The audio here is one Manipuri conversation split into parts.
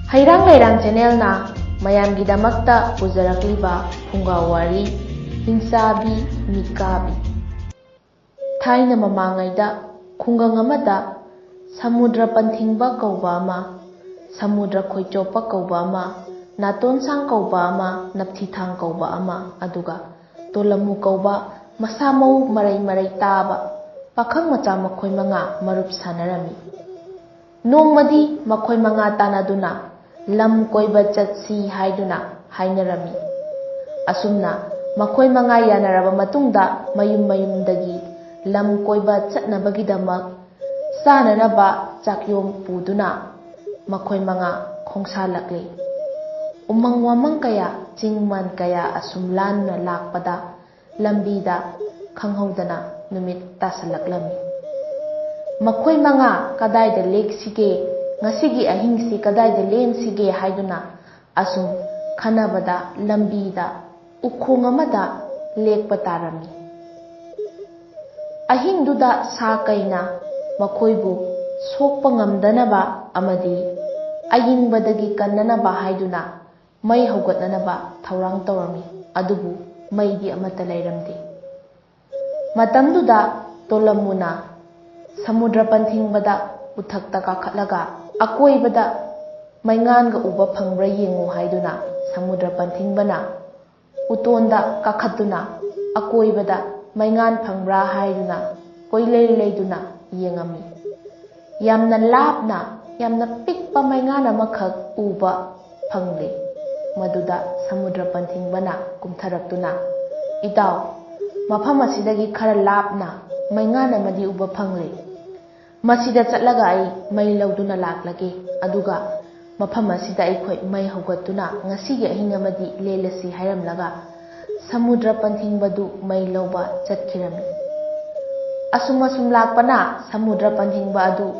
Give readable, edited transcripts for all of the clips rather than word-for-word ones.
Hairang Leirang Channelna mayamgidamakta pujarakliba Phungawari Hingsabi Mikabi. Thaina mamangayda khungang amada samudra panthingba kauba ama, samudra khoichopa kauba ama, natonsang kauba ama, napthithang kauba ama, aduga tolamu kauba masamau marai taba pakhang macha makhoi manga marup sanarami. Nongmadi makhoi manga tanaduna lam koiba chatsi haiduna hainarami. Asumna makhoi manga yanaraba matungda mayumdagi lam koiba chatnabagidamak sananaba chakyom puduna makhoi manga khongsalakle. Umang wamang kaya chingman kaya asumlan lakpada lambida khanghaudana numit tasalaklami. Makhoi manga kadayda leksige ngasigi ahingsi kadayda lensige haiduna asum khanabada lambida ukhong amada lekpa tarami. Ahingduda sa kaina makhoibu sokpa ngamdanaba amadi ayingbadagi kannanaba haiduna mai haugatnanaba thaurang tawrami. Adubu maidi amata leiramde. Matamduda tolamuna samudra panthingbada uthakta kakhatlaga akoibada mainganga uba phangbra yengu haiduna samudra panthingbana utonda kakhatuna akoibada maingan phangbra haiduna koilei leiduna yengami. Yamna lapna yamna pikpa maingana makhak uba phangli. Maduda samudra panthingbana kumtharaktuna itaw mafam asidagi khara lapna maingana madi uba phangli. Masida chatlaga ai mai lauduna laklage aduga mafam asida aikhoi mai haugatuna ngasigi ahinga madi lelasi hairamlaga samudra panthingbadu mai lauba chatkirami. Asum lakpana samudra panthingba adu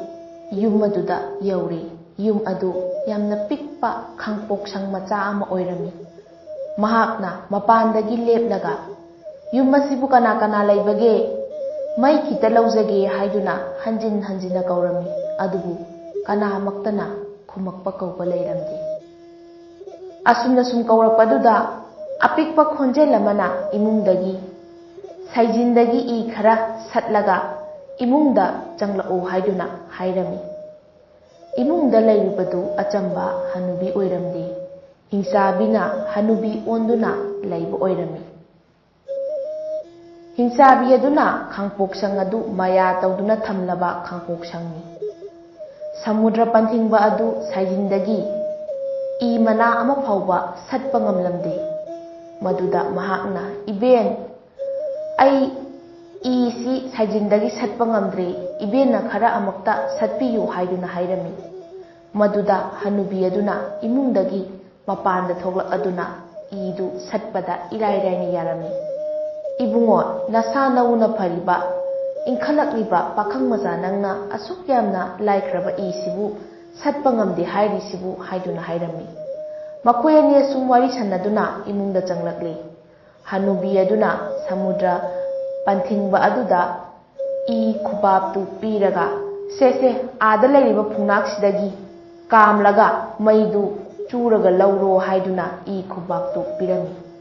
yum aduda yauri. Yum adu yamna pikpa khangpoksang macha ama oirami. Mahakna mapandagi leplaga yum asibu kana leibage mai khita laujage haiduna hanjina kaurami. Adubu kana maktana khumakpa kauba leiramdi. Asumna sum kaurakpaduda apikpa khonjel amana imungdagi saijindagi I khara satlaga imungda changlao haiduna hairami. Imungda leiribadu achamba hanubi oiramdi. Hingsabina hanubi onduna leiba oirami. Hingsabi aduna khangpoksang adu maya tawduna thamlaba khangpoksangni. Samudra panthingba adu saijindagi I mana ama phauba satpa ngamlamde. Maduda mahakna iben ai I si saijindagi satpa ngamdre ibenna khara amakta satpiyu haiduna hairami. Maduda hanubi aduna imungdagi mapanda thoglak aduna idu satpada irai yarami. Ibungo nasa nauna phariba inkhalakliba pakhang maza nangna asuk yamna laikhraba isibu satpa ngamde hairisibu haiduna hairami. Makhoi ani asum wari sanaduna imungda changlakle. Hanubi aduna samudra panthingba aduda I khubabtu piraga sese aada leiriba phungnaaksidagi kamlaga maidu churaga lauro haiduna I khubabtu pirami.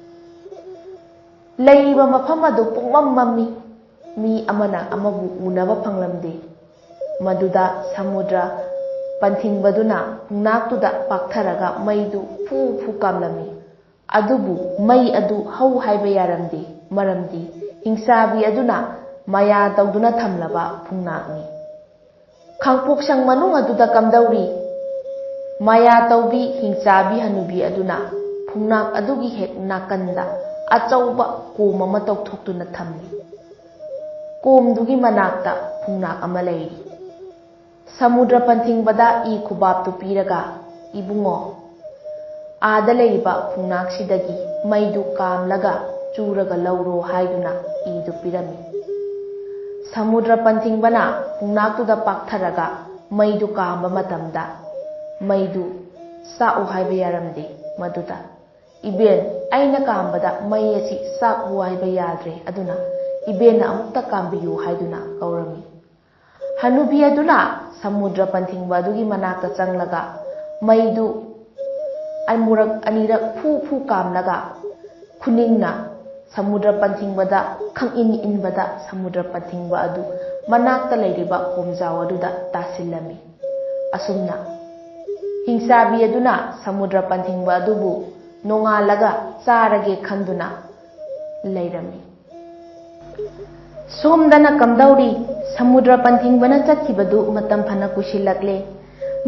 Leiriba mafam adu pungmam mammi mi amana amabu unaba phanglamde. Maduda samudra panthingbaduna phungnaaktuda paktharaga maidu fu kamlami. Adubu mai adu hau haiba yaramde maramdi hingsabi aduna maya tawduna thamlaba phungnaakni. Khangpoksang manung aduda kamdauri maya tawbi hingsabi hanubi aduna phungnaak adugi hek nakanda achauba kom ama tawthoktuna thamli. Komdugi manakta phungnaak ama leiri. Samudra panthingbada I khubabtu piraga ibungo aada leiriba phungnaaksidagi maidu kamlaga churaga lauro haiduna idu pirami. Samudra panthingbana phungnaaktuda paktharaga maidu kamba matamda maidu sa'u haiba yaramde. Maduda iben aina kambada mai asi sa'u haiba yadre aduna ibenna amukta kambiyu haiduna kaurami. Hanubi aduna samudra panthingba adugi manakta changlaga maidu ꯑꯃꯨꯔꯛ ꯑꯅꯤꯔꯛ ꯐꯨ ꯀꯥꯝꯂꯒ ꯈꯨꯅꯤꯡꯅ ꯁꯃꯨꯗ꯭ꯔ ꯄꯟꯊꯤꯡꯕꯗ ꯈꯪꯏꯟ ꯏꯟꯕꯗ ꯁꯃꯨꯗ꯭ꯔ ꯄꯟꯊꯤꯡꯕ ꯑꯗꯨ ꯃꯅꯥꯛꯇ ꯂꯩꯔꯤꯕ ꯀꯣꯝꯖꯥꯎ ꯑꯗꯨꯗ ꯇꯥꯁꯤꯜꯂꯝꯃꯤ꯫ ꯑꯁꯨꯝꯅ ꯍꯤꯡꯆꯥꯕꯤ ꯑꯗꯨꯅ ꯁꯃꯨꯗ꯭ꯔ ꯄꯟꯊꯤꯡꯕ ꯑꯗꯨꯕꯨ ꯅꯣꯡꯉꯥꯜꯂꯒ ꯆꯥꯔꯒꯦ ꯈꯟꯗꯨꯅ ꯂꯩꯔꯝꯃꯤ꯫ ꯁꯣꯝꯗꯅ ꯀꯝꯗꯧꯔꯤ? ꯁꯃꯨꯗ꯭ꯔ ꯄꯟꯊꯤꯡꯕꯅ ꯆꯠꯈꯤꯕꯗꯨ ꯃꯇꯝ ꯐꯅ ꯀꯨꯏꯁꯤꯜꯂꯛꯂꯦ,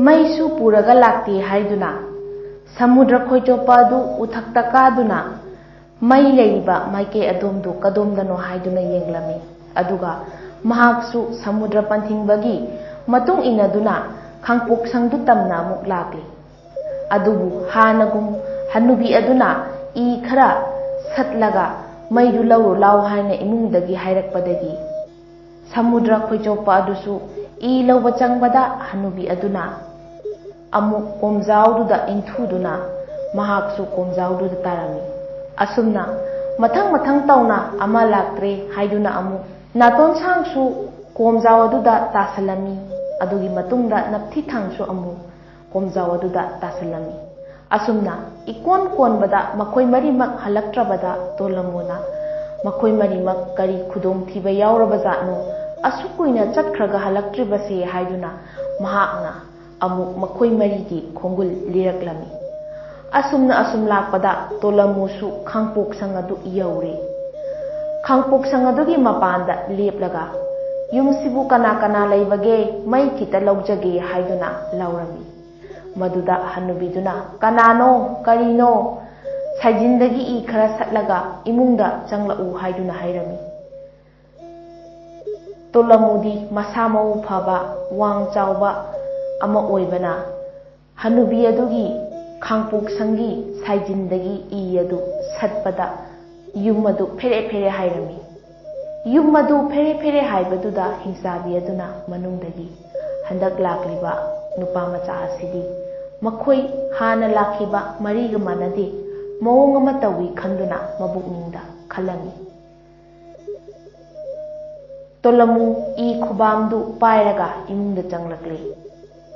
ꯃꯩꯁꯨ ꯄꯨꯔꯒ ꯂꯥꯛꯇꯦ ꯍꯥꯏꯗꯨꯅ ꯁꯃꯨꯗ꯭ꯔ ꯈꯣꯏꯆꯣꯞꯄ ꯑꯗꯨ ꯎꯊꯛꯇ ꯀꯥꯗꯨꯅ ꯃꯩ ꯂꯩꯔꯤꯕ ꯃꯥꯏꯀꯩ ꯑꯗꯣꯝꯗꯨ ꯀꯗꯣꯝꯗꯅꯣ ꯍꯥꯏꯗꯨꯅ ꯌꯦꯡꯂꯝꯃꯤ꯫ ꯑꯗꯨꯒ ꯃꯍꯥꯛꯁꯨ ꯁꯃꯨꯗ꯭ꯔ ꯄꯟꯊꯤꯡꯕꯒꯤ ꯃꯇꯨꯡ ꯏꯟꯅꯗꯨꯅ ꯈꯥꯡꯄꯣꯛꯁꯪꯗꯨ ꯇꯝꯅ ꯑꯃꯨꯛ ꯂꯥꯛꯂꯤ꯫ ꯑꯗꯨꯕꯨ ꯍꯥꯟꯅꯒꯨꯝ ꯍꯅꯨꯕꯤ ꯑꯗꯨꯅ ꯏ ꯈꯔ ꯁꯠꯂꯒ ꯃꯩꯗꯨ ꯂꯧꯔꯨ ꯂꯥꯎ ꯍꯥꯏꯅ ꯏꯃꯨꯡꯗꯒꯤ ꯍꯥꯏꯔꯛꯄꯗꯒꯤ ꯁꯃꯨꯗ꯭ꯔ ꯈꯣꯏꯆꯣꯞꯄ ꯑꯗꯨꯁꯨ ꯏ ꯂꯧꯕ ꯆꯪꯕꯗ ꯍꯅꯨꯕꯤ ꯑꯗꯨꯅ ꯑꯃꯨꯛ ꯀꯣꯝꯖꯥꯎꯗꯨꯗ ꯏꯟꯊꯨꯗꯨꯅ ꯃꯍꯥꯛꯁꯨ ꯀꯣꯝꯖꯥꯎꯗꯨꯗ ꯇꯥꯔꯝꯃꯤ꯫ ꯑꯁꯨꯝꯅ ꯃꯊꯪ ꯇꯧꯅ ꯑꯃ ꯂꯥꯛꯇ꯭ꯔꯦ ꯍꯥꯏꯗꯨꯅ ꯑꯃꯨꯛ ꯅꯥꯇꯣꯟꯁꯥꯡꯁꯨ ꯀꯣꯝꯖꯥꯎ ꯑꯗꯨꯗ ꯇꯥꯁꯜꯂꯝꯃꯤ꯫ ꯑꯗꯨꯒꯤ ꯃꯇꯨꯡꯗ ꯅꯞꯊꯤꯊꯥꯡꯁꯨ ꯑꯃꯨꯛ ꯀꯣꯝꯖꯥꯎ ꯑꯗꯨꯗ ꯇꯥꯁꯜꯂꯝꯃꯤ꯫ ꯑꯁꯨꯝꯅ ꯏꯀꯣꯟ ꯀꯣꯟꯕꯗ ꯃꯈꯣꯏ ꯃꯔꯤꯃꯛ ꯍꯜꯂꯛꯇ꯭ꯔꯕꯗ ꯇꯣꯂꯝꯃꯨꯅ ꯃꯈꯣꯏ ꯃꯔꯤꯃꯛ ꯀꯔꯤ ꯈꯨꯗꯣꯡꯊꯤꯕ ꯌꯥꯎꯔꯕꯖꯥꯠꯅꯣ ꯑꯁꯨꯛ ꯀꯨꯏꯅ ꯆꯠꯈ꯭ꯔꯒ ꯍꯜꯂꯛꯇ꯭ꯔꯤꯕꯁꯦ ꯍꯥꯏꯗꯨꯅ ꯃꯍꯥꯛꯅ ꯑꯃꯨꯛ ꯃꯈꯣꯏ ꯃꯔꯤꯒꯤ ꯈꯣꯡꯒꯨꯜ ꯂꯤꯔꯛꯂꯝꯃꯤ꯫ ꯑꯁꯨꯝꯅ ꯑꯁꯨꯝ ꯂꯥꯛꯄꯗ ꯇꯣꯂꯝꯃꯨꯁꯨ ꯈꯥꯡꯄꯣꯛꯁꯪ ꯑꯗꯨ ꯌꯧꯔꯦ꯫ ꯈꯥꯡꯄꯣꯛꯁꯪ ꯑꯗꯨꯒꯤ ꯃꯄꯥꯟꯗ ꯂꯦꯞꯂꯒ ꯌꯨꯝꯁꯤꯕꯨ ꯀꯅꯥ ꯀꯅꯥ ꯂꯩꯕꯒꯦ, ꯃꯩ ꯈꯤꯇ ꯂꯧꯖꯒꯦ ꯍꯥꯏꯗꯨꯅ ꯂꯥꯎꯔꯝꯃꯤ꯫ ꯃꯗꯨꯗ ꯍꯅꯨꯕꯤꯗꯨꯅ ꯀꯅꯥꯅꯣ ꯀꯔꯤꯅꯣ ꯁꯥꯏꯖꯤꯟꯗꯒꯤ ꯏ ꯈꯔ ꯁꯠꯂꯒ ꯏꯃꯨꯡꯗ ꯆꯪꯂꯛꯎ ꯍꯥꯏꯗꯨꯅ ꯍꯥꯏꯔꯝꯃꯤ꯫ ꯇꯣꯂꯝꯃꯨꯗꯤ ꯃꯁꯥ ꯃꯎ ꯐꯕ ꯋꯥꯡ ꯆꯥꯎꯕ ꯑꯃ ꯑꯣꯏꯕꯅ ꯍꯅꯨꯕꯤ ꯑꯗꯨꯒꯤ ꯈꯥꯡꯄꯣꯛꯁꯪꯒꯤ ꯁꯥꯏꯖꯤꯟꯗꯒꯤ ꯏ ꯑꯗꯨ ꯁꯠꯄꯗ ꯌꯨꯝ ꯑꯗꯨ ꯐꯦꯔꯦ ꯐꯦꯔꯦ ꯍꯥꯏꯔꯝꯃꯤ꯫ ꯌꯨꯝ ꯑꯗꯨ ꯐꯦꯔꯦ ꯐꯦꯔꯦ ꯍꯥꯏꯕꯗꯨꯗ ꯍꯤꯡꯆꯥꯕꯤ ꯑꯗꯨꯅ ꯃꯅꯨꯡꯗꯒꯤ ꯍꯟꯗꯛ ꯂꯥꯛꯂꯤꯕ ꯅꯨꯄꯥ ꯃꯆꯥ ꯑꯁꯤꯗꯤ ꯃꯈꯣꯏ ꯍꯥꯟꯅ ꯂꯥꯛꯈꯤꯕ ꯃꯔꯤꯒ ꯃꯥꯟꯅꯗꯦ, ꯃꯑꯣꯡ ꯑꯃ ꯇꯧꯏ ꯈꯟꯗꯨꯅ ꯃꯕꯨꯛꯅꯤꯡꯗ ꯈꯜꯂꯝꯃꯤ꯫ ꯇꯣꯂꯝꯃꯨ ꯏ ꯈꯨꯕꯥꯝꯗꯨ ꯄꯥꯏꯔꯒ ꯏꯃꯨꯡꯗ ꯆꯪꯂꯛꯂꯦ꯫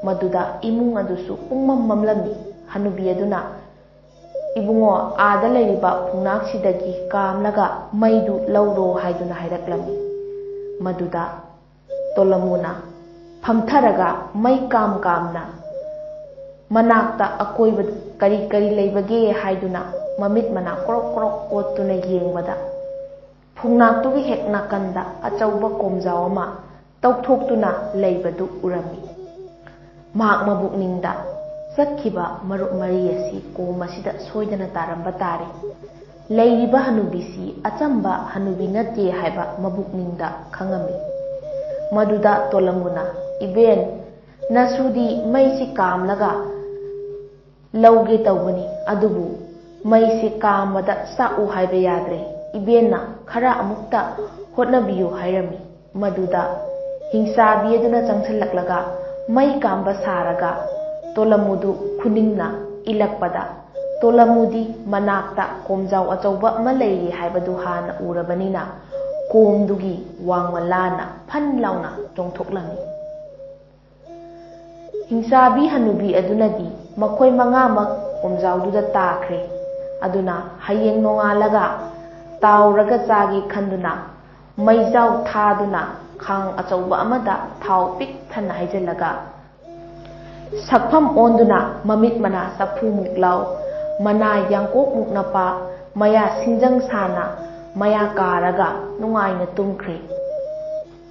ꯃꯗꯨꯗ ꯏꯃꯨꯡ ꯑꯗꯨꯁꯨ ꯄꯨꯡꯃꯝ ꯃꯝꯂꯝꯃꯤ꯫ ꯍꯅꯨꯕꯤ ꯑꯗꯨꯅ ꯏꯕꯨꯡꯉꯣ ꯑꯥꯗ ꯂꯩꯔꯤꯕ ꯐꯨꯡꯅꯥꯛꯁꯤꯗꯒꯤ ꯀꯥꯝꯂꯒ ꯃꯩꯗꯨ ꯂꯧꯔꯣ ꯍꯥꯏꯗꯨꯅ ꯍꯥꯏꯔꯛꯂꯝꯃꯤ꯫ ꯃꯗꯨꯗ ꯇꯣꯂꯝꯃꯨꯅ ꯐꯝꯊꯔꯒ ꯃꯩ ꯀꯥꯝꯅ ꯃꯅꯥꯛꯇ ꯑꯀꯣꯏꯕꯗ ꯀꯔꯤ ꯀꯔꯤ ꯂꯩꯕꯒꯦ ꯍꯥꯏꯗꯨꯅ ꯃꯃꯤꯠ ꯃꯅꯥ ꯀ꯭ꯔꯣꯛ ꯀ꯭ꯔꯣꯛ ꯑꯣꯠꯇꯨꯅ ꯌꯦꯡꯕꯗ ꯐꯨꯡꯅꯥꯛꯇꯨꯒꯤ ꯍꯦꯛ ꯅꯥꯀꯟꯗ ꯑꯆꯧꯕ ꯀꯣꯝꯖꯥꯎ ꯑꯃ ꯇꯧꯊꯣꯛꯇꯨꯅ ꯂꯩꯕꯗꯨ ꯎꯔꯝꯃꯤ꯫ ꯃꯍꯥꯛ ꯃꯕꯨꯛꯅꯤꯡꯗ ꯆꯠꯈꯤꯕ ꯃꯔꯨꯞ ꯃꯔꯤ ꯑꯁꯤ ꯀꯣꯝ ꯑꯁꯤꯗ ꯁꯣꯏꯗꯅ ꯇꯥꯔꯝꯕ ꯇꯥꯔꯦ, ꯂꯩꯔꯤꯕ ꯍꯅꯨꯕꯤꯁꯤ ꯑꯆꯝꯕ ꯍꯅꯨꯕꯤ ꯅꯠꯇꯦ ꯍꯥꯏꯕ ꯃꯕꯨꯛꯅꯤꯡꯗ ꯈꯪꯉꯝꯃꯤ꯫ ꯃꯗꯨꯗ ꯇꯣꯂꯝꯃꯨꯅ ꯏꯕꯦꯟ, ꯅꯁꯨꯗꯤ ꯃꯩꯁꯤ ꯀꯥꯝꯂꯒ ꯂꯧꯒꯦ ꯇꯧꯕꯅꯤ, ꯑꯗꯨꯕꯨ ꯃꯩꯁꯤ ꯀꯥꯝꯕꯗ ꯆꯥꯛꯎ ꯍꯥꯏꯕ ꯌꯥꯗ꯭ꯔꯦ, ꯏꯕꯦꯟꯅ ꯈꯔ ꯑꯃꯨꯛꯇ ꯍꯣꯠꯅꯕꯤꯌꯨ ꯍꯥꯏꯔꯝꯃꯤ꯫ ꯃꯗꯨꯗ ꯍꯤꯡꯆꯥꯕꯤ ꯑꯗꯨꯅ ꯆꯪꯁꯤꯜꯂꯛꯂꯒ ꯃꯩ ꯀꯥꯝꯕ ꯁꯥꯔꯒ ꯇꯣꯂꯝꯃꯨꯗꯨ ꯈꯨꯅꯤꯡꯅ ꯏꯜꯂꯛꯄꯗ ꯇꯣꯂꯝꯃꯨꯗꯤ ꯃꯅꯥꯛꯇ ꯀꯣꯝꯖꯥꯎ ꯑꯆꯧꯕ ꯑꯃ ꯂꯩꯔꯤ ꯍꯥꯏꯕꯗꯨ ꯍꯥꯟꯅ ꯎꯔꯕꯅꯤꯅ ꯀꯣꯝꯗꯨꯒꯤ ꯋꯥꯡꯃ ꯂꯥꯟꯅ ꯐꯟ ꯂꯥꯎꯅ ꯆꯣꯡꯊꯣꯛꯂꯝꯃꯤ꯫ ꯍꯤꯡꯆꯥꯕꯤ ꯍꯅꯨꯕꯤ ꯑꯗꯨꯅꯗꯤ ꯃꯈꯣꯏ ꯃꯉꯥꯃꯛ ꯀꯣꯝꯖꯥꯎꯗꯨꯗ ꯇꯥꯈ꯭ꯔꯦ꯫ ꯑꯗꯨꯅ ꯍꯌꯦꯡ ꯅꯣꯡꯉꯥꯜꯂꯒ ꯇꯥꯎꯔꯒ ꯆꯥꯒꯦ ꯈꯟꯗꯨꯅ ꯃꯩꯖꯥꯎ ꯊꯥꯗꯨꯅ ꯈꯥꯡ ꯑꯆꯧꯕ ꯑꯃꯗ ꯊꯥꯎ ꯄꯤꯛ ꯊꯟꯅ ꯍꯩꯖꯤꯜꯂꯒ ꯁꯛꯐꯝ ꯑꯣꯟꯗꯨꯅ ꯃꯃꯤꯠ ꯃꯅꯥ ꯆꯐꯨꯃꯨꯛ ꯂꯥꯎ, ꯃꯅꯥ ꯌꯥꯡꯀꯣꯛꯃꯨꯛ ꯅꯄꯥ, ꯃꯌꯥ ꯁꯤꯡꯖꯪ ꯁꯥꯅ ꯃꯌꯥ ꯀꯥꯔꯒ ꯅꯨꯡꯉꯥꯏꯅ ꯇꯨꯝꯈ꯭ꯔꯦ꯫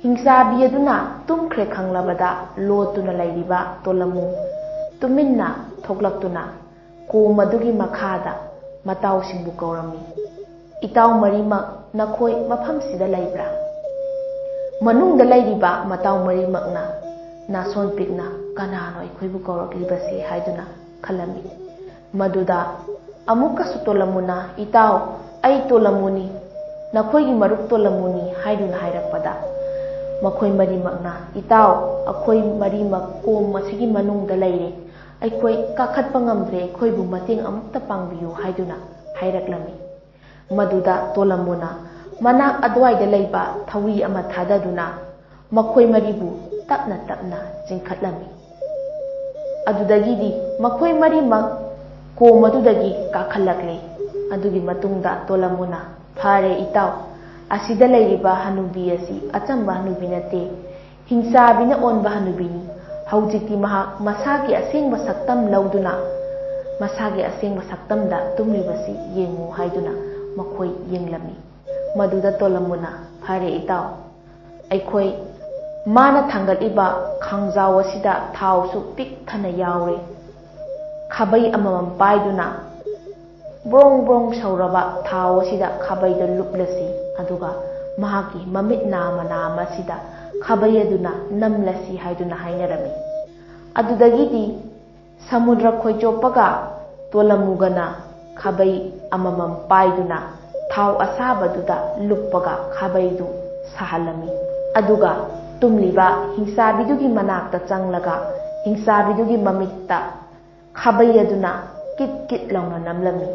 ꯍꯤꯡꯆꯥꯕꯤ ꯑꯗꯨꯅ ꯇꯨꯝꯈ꯭ꯔꯦ ꯈꯪꯂꯕꯗ ꯂꯣꯠꯇꯨꯅ ꯂꯩꯔꯤꯕ ꯇꯣꯂꯝꯃꯨ ꯇꯨꯃꯤꯟꯅ ꯊꯣꯛꯂꯛꯇꯨꯅ ꯀꯣꯝ ꯑꯗꯨꯒꯤ ꯃꯈꯥꯗ ꯃꯇꯥꯎꯁꯤꯡꯕꯨ ꯀꯧꯔꯝꯃꯤ꯫ ꯏꯇꯥꯎ ꯃꯔꯤꯃꯛ ꯅꯈꯣꯏ ꯃꯐꯝꯁꯤꯗ ꯂꯩꯕ꯭ꯔꯥ? ꯃꯅꯨꯡꯗ ꯂꯩꯔꯤꯕ ꯃꯇꯥꯎ ꯃꯔꯤꯃꯛꯅ ꯅꯥꯁꯣꯟ ꯄꯤꯛꯅ ꯀꯅꯥꯅꯣ ꯑꯩꯈꯣꯏꯕꯨ ꯀꯧꯔꯛꯂꯤꯕꯁꯦ ꯍꯥꯏꯗꯨꯅ ꯈꯜꯂꯝꯃꯤ꯫ ꯃꯗꯨꯗ ꯑꯃꯨꯛꯀꯁꯨ ꯇꯣꯂꯝꯃꯨꯅ ꯏꯇꯥꯎ, ꯑꯩ ꯇꯣꯂꯝꯃꯨꯅꯤ, ꯅꯈꯣꯏꯒꯤ ꯃꯔꯨꯞ ꯇꯣꯂꯝꯃꯨꯅꯤ ꯍꯥꯏꯗꯨꯅ ꯍꯥꯏꯔꯛꯄꯗ ꯃꯈꯣꯏ ꯃꯔꯤꯃꯛꯅ ꯏꯇꯥꯎ, ꯑꯩꯈꯣꯏ ꯃꯔꯤꯃꯛ ꯀꯣꯝ ꯑꯁꯤꯒꯤ ꯃꯅꯨꯡꯗ ꯂꯩꯔꯦ, ꯑꯩꯈꯣꯏ ꯀꯥꯈꯠꯄ ꯉꯝꯗ꯭ꯔꯦ, ꯑꯩꯈꯣꯏꯕꯨ ꯃꯇꯦꯡ ꯑꯃꯨꯛꯇ ꯄꯥꯡꯕꯤꯌꯨ ꯍꯥꯏꯗꯨꯅ ꯍꯥꯏꯔꯛꯂꯝꯃꯤ꯫ ꯃꯗꯨꯗ ꯇꯣꯂꯝꯃꯨꯅ ꯃꯅꯥꯛ ꯑꯗꯨꯋꯥꯏꯗ ꯂꯩꯕ ꯊꯧꯔꯤ ꯑꯃ ꯊꯥꯗꯗꯨꯅ ꯃꯈꯣꯏ ꯃꯔꯤꯕꯨ ꯇꯞꯅ ꯇꯞꯅ ꯆꯤꯡꯈꯠꯂꯝꯃꯤ꯫ ꯑꯗꯨꯗꯒꯤꯗꯤ ꯃꯈꯣꯏ ꯃꯔꯤꯃꯛ ꯀꯣꯝ ꯑꯗꯨꯗꯒꯤ ꯀꯥꯈꯠꯂꯛꯂꯦ꯫ ꯑꯗꯨꯒꯤ ꯃꯇꯨꯡꯗ ꯇꯣꯂꯝꯃꯨꯅ "ꯐꯔꯦ ꯏꯇꯥꯎ, ꯑꯁꯤꯗ ꯂꯩꯔꯤꯕ ꯍꯅꯨꯕꯤ ꯑꯁꯤ ꯑꯆꯝꯕ ꯍꯅꯨꯕꯤ ꯅꯠꯇꯦ, ꯍꯤꯡꯆꯥꯕꯤꯅ ꯑꯣꯟꯕ ꯍꯅꯨꯕꯤꯅꯤ꯫ ꯍꯧꯖꯤꯛꯇꯤ ꯃꯍꯥꯛ ꯃꯁꯥꯒꯤ ꯑꯁꯦꯡꯕ ꯁꯛꯇꯝ ꯂꯧꯗꯨꯅ ꯃꯁꯥꯒꯤ ꯑꯁꯦꯡꯕ ꯁꯛꯇꯝꯗ ꯇꯨꯝꯂꯤꯕꯁꯤ ꯌꯦꯡꯉꯨ" ꯍꯥꯏꯗꯨꯅ ꯃꯈꯣꯏ ꯌꯦꯡꯂꯝꯃꯤ꯫ ꯃꯗꯨꯗ ꯇꯣꯂꯝꯃꯨꯅ "ꯐꯔꯦ ꯏꯇꯥꯎ, ꯑꯩꯈꯣꯏ ꯃꯥꯅ ꯊꯥꯡꯒꯠꯂꯤꯕ ꯈꯥꯡꯖꯥꯎ ꯑꯁꯤꯗ ꯊꯥꯎꯁꯨ ꯄꯤꯛ ꯊꯟꯅ ꯌꯥꯎꯔꯦ꯫ ꯈꯥꯕꯩ ꯑꯃꯃꯝ ꯄꯥꯏꯗꯨꯅ ꯕ꯭ꯔꯣꯡ ꯕ꯭ꯔꯣꯡ ꯁꯧꯔꯕ ꯊꯥꯎ ꯑꯁꯤꯗ ꯈꯥꯕꯩꯗ ꯂꯨꯞꯂꯁꯤ, ꯑꯗꯨꯒ ꯃꯍꯥꯛꯀꯤ ꯃꯃꯤꯠ ꯅꯥꯝꯃ ꯅꯥꯝꯃ ꯑꯁꯤꯗ ꯈꯥꯕꯩ ꯑꯗꯨꯅ ꯅꯝꯂꯁꯤ" ꯍꯥꯏꯗꯨꯅ ꯍꯥꯏꯅꯔꯝꯃꯤ꯫ ꯑꯗꯨꯗꯒꯤꯗꯤ ꯁꯃꯨꯗ꯭ꯔ ꯈꯣꯏꯆꯣꯞꯄꯒ ꯇꯣꯂꯝꯃꯨꯒꯅ ꯈꯥꯕꯩ ꯑꯃꯃꯝ ꯄꯥꯏꯗꯨꯅ ꯊꯥꯎ ꯑꯁꯥꯕꯗꯨꯗ ꯂꯨꯞꯄꯒ ꯈꯥꯕꯩꯗꯨ ꯁꯥꯍꯜꯂꯝꯃꯤ꯫ ꯑꯗꯨꯒ ꯇꯨꯝꯂꯤꯕ ꯍꯤꯡꯆꯥꯕꯤꯗꯨꯒꯤ ꯃꯅꯥꯛꯇ ꯆꯪꯂꯒ ꯍꯤꯡꯆꯥꯕꯤꯗꯨꯒꯤ ꯃꯃꯤꯠꯇ ꯈꯥꯕꯩ ꯑꯗꯨꯅ ꯀꯤꯠ ꯀꯤꯠ ꯂꯥꯎꯅ ꯅꯝꯂꯝꯃꯤ꯫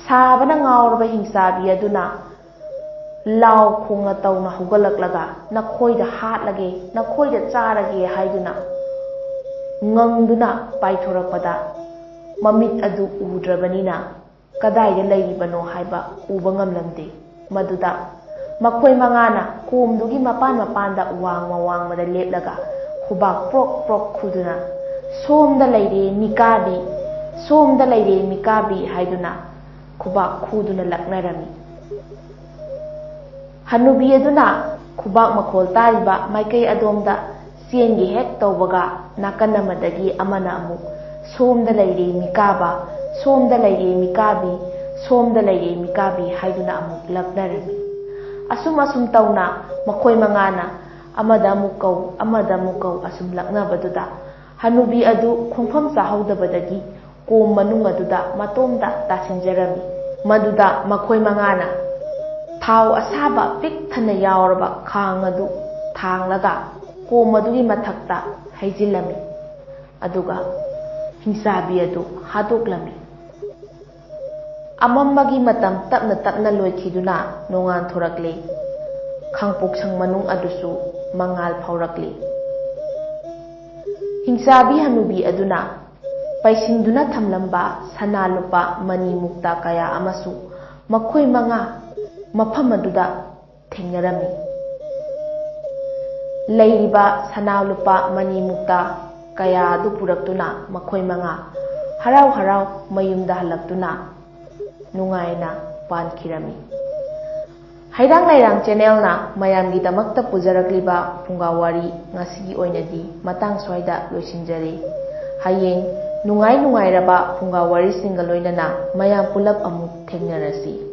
ꯁꯥꯕꯅ ꯉꯥꯎꯔꯕ ꯍꯤꯡꯆꯥꯕꯤ ꯑꯗꯨꯅ ꯂꯥꯎ ꯈꯣꯡꯅ ꯇꯧꯅ ꯍꯧꯒꯠꯂꯛꯂꯒ "ꯅꯈꯣꯏꯗ ꯍꯥꯠꯂꯒꯦ, ꯅꯈꯣꯏꯗ ꯆꯥꯔꯒꯦ" ꯍꯥꯏꯗꯨꯅ ꯉꯪꯗꯨꯅ ꯄꯥꯏꯊꯣꯔꯛꯄꯗ ꯃꯃꯤꯠ ꯑꯗꯨ ꯎꯗ꯭ꯔꯕꯅꯤꯅ ꯀꯗꯥꯏꯗ ꯂꯩꯔꯤꯕꯅꯣ ꯍꯥꯏꯕ ꯎꯕ ꯉꯝꯂꯝꯗꯦ꯫ ꯃꯗꯨꯗ ꯃꯈꯣꯏ ꯃꯉꯥꯅ ꯀꯣꯝꯗꯨꯒꯤ ꯃꯄꯥꯟ ꯃꯄꯥꯟꯗ ꯋꯥꯡꯃ ꯋꯥꯡꯃꯗ ꯂꯦꯞꯂꯒ ꯈꯨꯕꯥꯛ ꯄ꯭ꯔꯣꯛ ꯄ꯭ꯔꯣꯛ ꯈꯨꯗꯨꯅ "ꯁꯣꯝꯗ ꯂꯩꯔꯦ ꯃꯤꯀꯥꯕꯤ, ꯁꯣꯝꯗ ꯂꯩꯔꯦ ꯃꯤꯀꯥꯕꯤ" ꯍꯥꯏꯗꯨꯅ ꯈꯨꯕꯥꯛ ꯈꯨꯗꯨꯅ ꯂꯛꯅꯔꯝꯃꯤ꯫ ꯍꯅꯨꯕꯤ ꯑꯗꯨꯅ ꯈꯨꯕꯥꯛ ꯃꯈꯣꯜ ꯇꯥꯔꯤꯕ ꯃꯥꯏꯀꯩ ꯑꯗꯣꯝꯗ ꯆꯦꯟꯒꯦ ꯍꯦꯛ ꯇꯧꯕꯒ ꯅꯥꯀꯟ ꯑꯃꯗꯒꯤ ꯑꯃꯅ ꯑꯃꯨꯛ "ꯁꯣꯝꯗ ꯂꯩꯔꯦ ꯃꯤꯀꯥꯕ, ꯁꯣꯝꯗ ꯂꯩꯔꯦ ꯃꯤꯀꯥꯕꯤ, ꯁꯣꯝꯗ ꯂꯩꯔꯦ ꯃꯤꯀꯥꯕꯤ" ꯍꯥꯏꯗꯨꯅ ꯑꯃꯨꯛ ꯂꯛꯅꯔꯝꯃꯤ꯫ ꯑꯁꯨꯝ ꯇꯧꯅ ꯃꯈꯣꯏ ꯃꯉꯥꯅ ꯑꯃꯗ ꯑꯃꯨꯛ ꯀꯧ ꯑꯃꯗ ꯑꯃꯨꯛ ꯀꯧ ꯑꯁꯨꯝ ꯂꯛꯅꯕꯗꯨꯗ ꯍꯅꯨꯕꯤ ꯑꯗꯨ ꯈꯣꯡꯐꯝ ꯆꯥꯍꯧꯗꯕꯗꯒꯤ ꯀꯣꯝ ꯃꯅꯨꯡ ꯑꯗꯨꯗ ꯃꯇꯣꯝꯇ ꯇꯥꯁꯤꯟꯖꯔꯝꯃꯤ꯫ ꯃꯗꯨꯗ ꯃꯈꯣꯏ ꯃꯉꯥꯅ ꯊꯥꯎ ꯑꯁꯥꯕ ꯄꯤꯛ ꯊꯟꯅ ꯌꯥꯎꯔꯕ ꯈꯥꯡ ꯑꯗꯨ ꯊꯥꯡꯂꯒ ꯀꯣꯝ ꯑꯗꯨꯒꯤ ꯃꯊꯛꯇ ꯍꯩꯖꯤꯜꯂꯝꯃꯤ, ꯑꯗꯨꯒ ꯍꯤꯡꯆꯥꯕꯤ ꯑꯗꯨ ꯍꯥꯠꯇꯣꯛꯂꯝꯃꯤ꯫ ꯑꯃꯝꯕꯒꯤ ꯃꯇꯝ ꯇꯞꯅ ꯇꯞꯅ ꯂꯣꯏꯈꯤꯗꯨꯅ ꯅꯣꯡꯉꯥꯟꯊꯣꯔꯛꯂꯦ꯫ ꯈꯥꯡꯄꯣꯛꯁꯪ ꯃꯅꯨꯡ ꯑꯗꯨꯁꯨ ꯃꯉꯥꯜ ꯐꯥꯎꯔꯛꯂꯦ꯫ ꯍꯤꯡꯆꯥꯕꯤ ꯍꯅꯨꯕꯤ ꯑꯗꯨꯅ ꯄꯩꯁꯤꯟꯗꯨꯅ ꯊꯝꯂꯝꯕ ꯁꯅꯥ ꯂꯨꯄꯥ ꯃꯅꯤ ꯃꯨꯛꯇ ꯀꯌꯥ ꯑꯃꯁꯨ ꯃꯈꯣꯏ ꯃꯉꯥ ꯃꯐꯝ ꯑꯗꯨꯗ ꯊꯦꯡꯅꯔꯝꯃꯤ꯫ ꯂꯩꯔꯤꯕ ꯁꯅꯥ ꯂꯨꯄꯥ ꯃꯅꯤ ꯃꯨꯛꯇ ꯀꯌꯥ ꯑꯗꯨ ꯄꯨꯔꯛꯇꯨꯅ ꯃꯈꯣꯏ ꯃꯉꯥ ꯍꯔꯥꯎ ꯍꯔꯥꯎ ꯃꯌꯨꯝꯗ ꯍꯜꯂꯛꯇꯨꯅ ꯅꯨꯡꯉꯥꯏꯅ ꯄꯥꯟꯈꯤꯔꯝꯃꯤ꯫ ꯍꯩꯔꯥꯡ ꯂꯩꯔꯥꯡ ꯆꯦꯅꯦꯜꯅ ꯃꯌꯥꯝꯒꯤꯗꯃꯛꯇ ꯄꯨꯖꯔꯛꯂꯤꯕ ꯐꯨꯡꯒꯥꯋꯥꯔꯤ ꯉꯁꯤꯒꯤ ꯑꯣꯏꯅꯗꯤ ꯃꯇꯥꯡ ꯁ꯭ꯋꯥꯏꯗ ꯂꯣꯏꯁꯤꯟꯖꯔꯦ꯫ ꯍꯌꯦꯡ ꯅꯨꯡꯉꯥꯏꯔꯕ ꯐꯨꯡꯒꯥꯋꯥꯔꯤꯁꯤꯡꯒ ꯂꯣꯏꯅꯅ ꯃꯌꯥꯝ ꯄꯨꯂꯞ ꯑꯃꯨꯛ ꯊꯦꯡꯅꯔꯁꯤ꯫